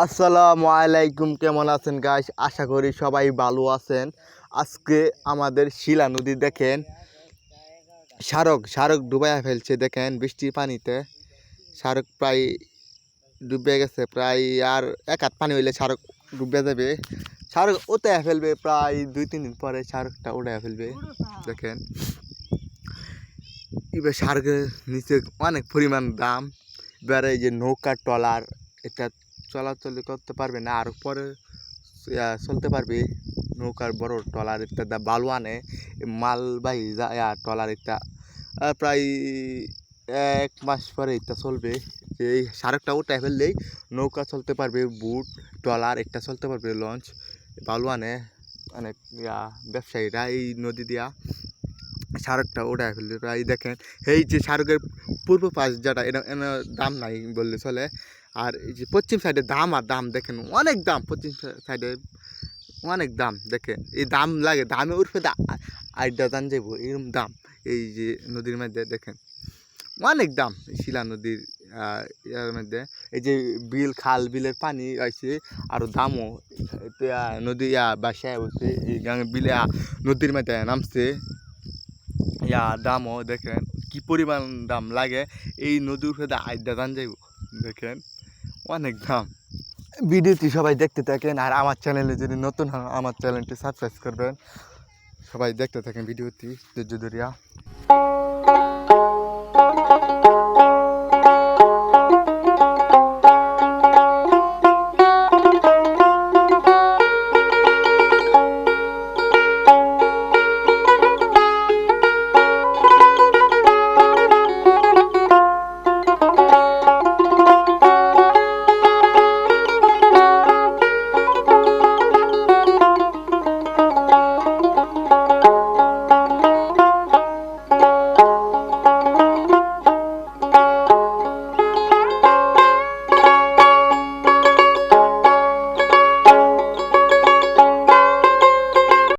আসসালামু আলাইকুম, কেমন আছেন গাইস? আশা করি সবাই ভালো আছেন। আজকে আমাদের শিলা নদী দেখেন, শারক ডুবাইয়া ফেলছে দেখেন বৃষ্টির পানিতে। শারক প্রায় ডুবে গেছে, প্রায় আর এক হাত পানি হইলে শারক ডুবে যাবে। শারক উঠে ফেলবে প্রায় 2-3 দিন পরে, শারকটা উঠে ফেলবে দেখেন। এবার শারকের নিচে অনেক পরিমাণ দাম। এবার এই যে নৌকা ট্রলার এটা চলাচল করতে পারবে না, আর পরে চলতে পারবে নৌকার বড় ট্রলার একটা বালু আনে মালবাহী ট্রলার একটা প্রায় 1 মাস পরে এটা চলবে। এই শারকটা উঠে ফেললেই নৌকা চলতে পারবে, বুট ট্রলার একটা চলতে পারবে, লঞ্চ বালু আনে অনেক ব্যবসায়ীরা এই নদী দিয়া শারকটা উঠে ফেললে। প্রায় দেখেন এই যে শারকের পূর্ব পাশ যেটা এটা দাম নাই বললে চলে। আর এই যে পশ্চিম সাইডে দাম, আর দাম দেখেন অনেক দাম, পশ্চিম সাইডে অনেক দাম দেখেন। এই দাম লাগে, দামে উঠবে আড্ডা দান যাবো এরকম দাম। এই যে নদীর মধ্যে দেখেন অনেক দাম, শিলা নদীর ইয়ার মধ্যে এই যে বিল খাল বিলের পানি আসছে, আরও দামও নদী বাসায় বসে এই বিলে নদীর মধ্যে নামছে। দামও দেখেন কি পরিমাণ দাম লাগে। এই নদীর উপরে আড্ডা দান যাইব দেখেন অনেক দাম। ভিডিওটি সবাই দেখতে থাকেন, আর আমার চ্যানেলে যদি নতুন হন আমার চ্যানেলটি সাবস্ক্রাইব করবেন। সবাই দেখতে থাকেন ভিডিওটি ধৈর্য ধরিয়া।